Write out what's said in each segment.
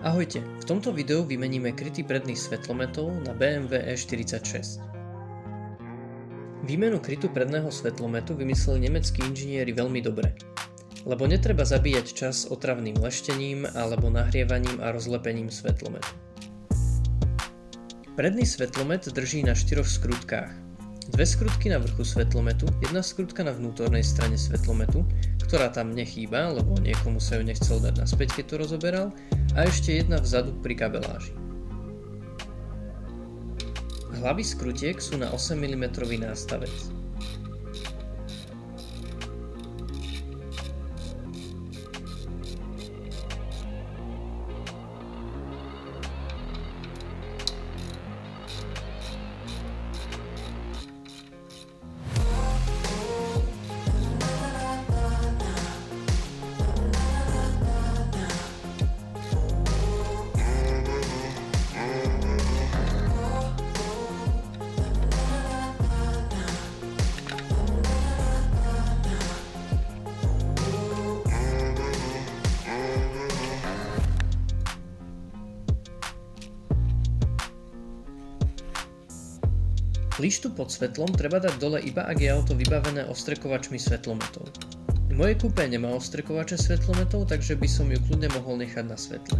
Ahojte, v tomto videu vymeníme kryty predných svetlometov na BMW E46. Výmenu krytu predného svetlometu vymysleli nemeckí inžinieri veľmi dobre, lebo netreba zabíjať čas otravným leštením alebo nahrievaním a rozlepením svetlometu. Predný svetlomet drží na 4 skrutkách. 2 skrutky na vrchu svetlometu, 1 skrutka na vnútornej strane svetlometu, ktorá tam nechýba, lebo niekomu sa ju nechcel dať naspäť, keď to rozoberal, a ešte 1 vzadu pri kabeláži. Hlavy skrutiek sú na 8 mm nástavec. Lištu pod svetlom treba dať dole iba ak je auto vybavené ostrekovačmi svetlometov. Moje kúpe nemá ostrekovače svetlometov, takže by som ju kľudne mohol nechať na svetle.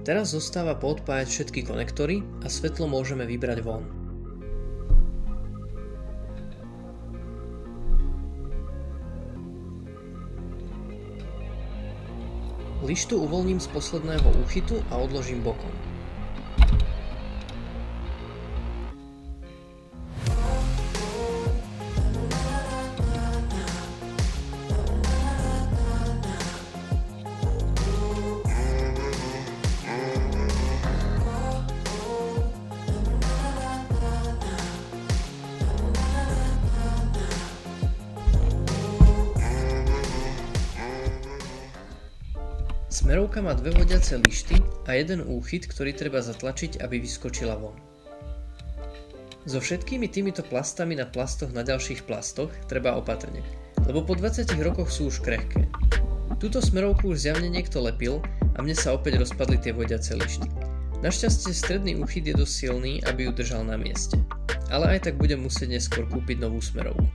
Teraz zostáva poodpájať všetky konektory a svetlo môžeme vybrať von. Lištu uvoľním z posledného úchytu a odložím bokom. Smerovka má 2 vodiace lišty a 1 úchyt, ktorý treba zatlačiť, aby vyskočila von. So všetkými týmito plastami na plastoch na ďalších plastoch treba opatrne, lebo po 20 rokoch sú už krehké. Túto smerovku už zjavne niekto lepil a mne sa opäť rozpadli tie vodiace lišty. Našťastie stredný úchyt je dosť silný, aby ju držal na mieste, ale aj tak budem musieť neskôr kúpiť novú smerovku.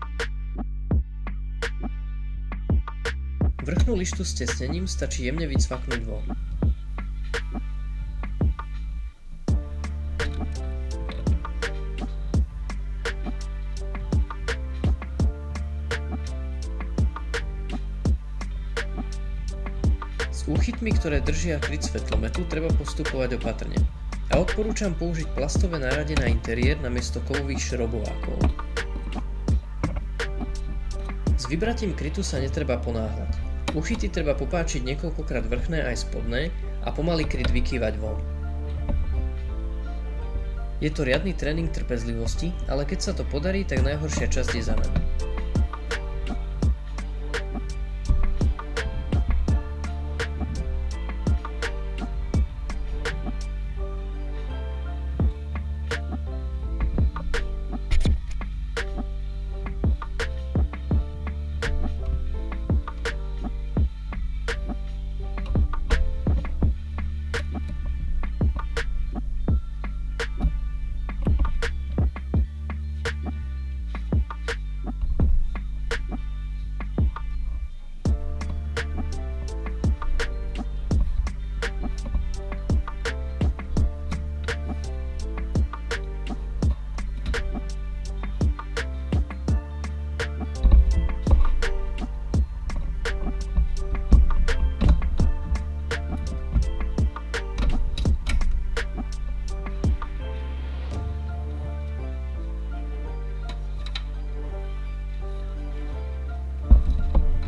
Vrchnú lištu s tesnením stačí jemne vycvaknúť von. S úchytmi, ktoré držia kryt svetlometu, treba postupovať opatrne. A odporúčam použiť plastové nárade na interiér namiesto kovových šrobovákov. S vybratím krytu sa netreba ponáhľať. Úchyty treba popáčiť niekoľkokrát vrchné aj spodné a pomaly kryt vykývať von. Je to riadny tréning trpezlivosti, ale keď sa to podarí, tak najhoršia časť je za nami.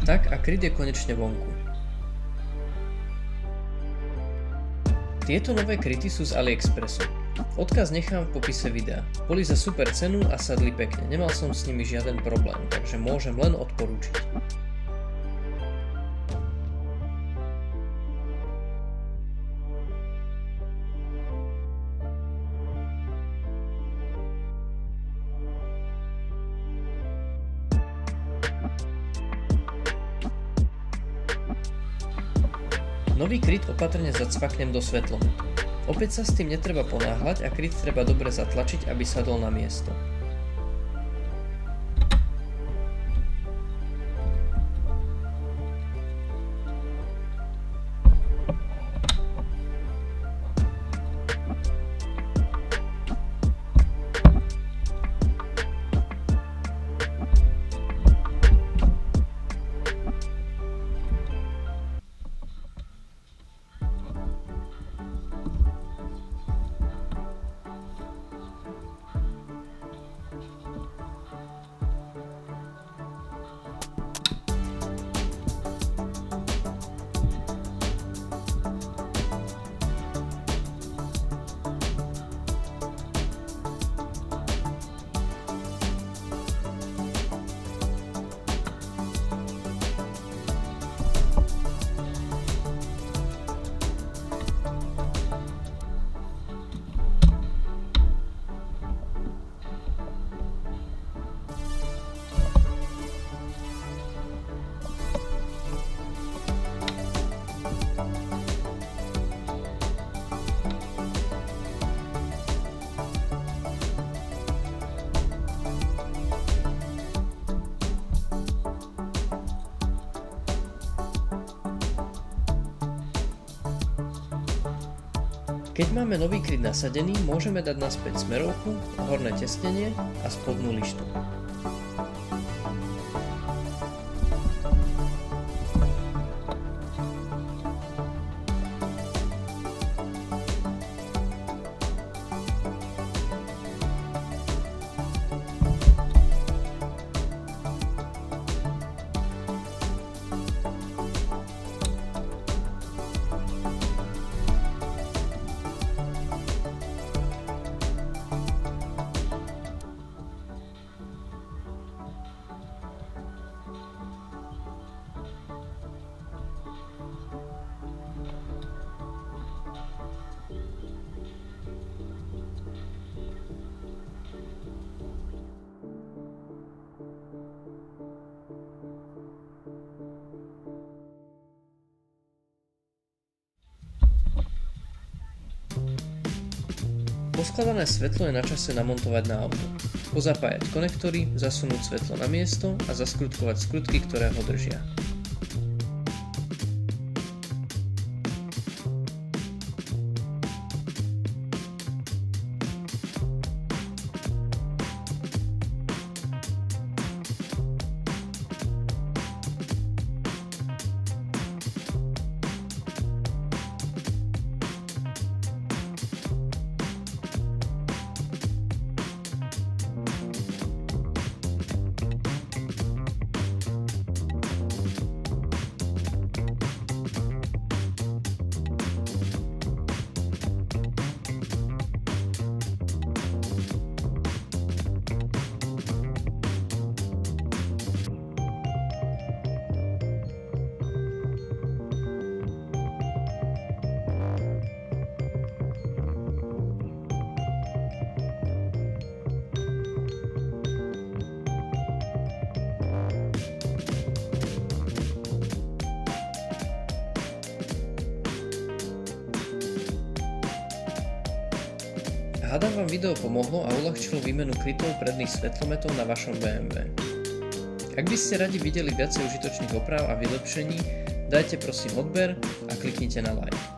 Tak a kryt je konečne vonku. Tieto nové kryty sú z AliExpressu. Odkaz nechám v popise videa. Boli za super cenu a sadli pekne, nemal som s nimi žiaden problém, takže môžem len odporúčiť. Nový kryt opatrne zacvaknem do svetlometu. Opäť sa s tým netreba ponáhľať a kryt treba dobre zatlačiť, aby sadol na miesto. Keď máme nový kryt nasadený, môžeme dať naspäť smerovku, horné tesnenie a spodnú lištu. Poskladané svetlo je na čase namontovať na auto. Pozapájať konektory, zasunúť svetlo na miesto a zaskrutkovať skrutky, ktoré ho držia. Hádam vám video pomohlo a uľahčilo výmenu krytov predných svetlometov na vašom BMW. Ak by ste radi videli viacej užitočných opráv a vylepšení, dajte prosím odber a kliknite na like.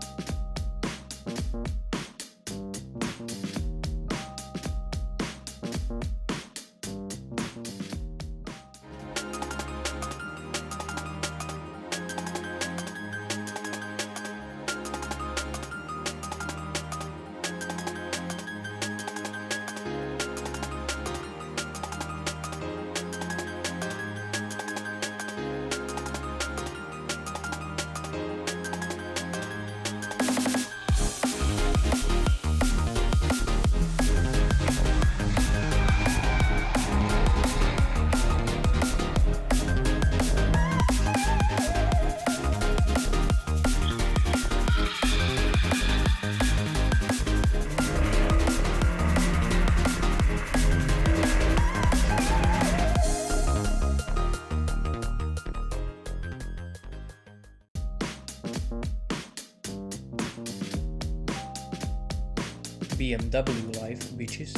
BMW life, bitches.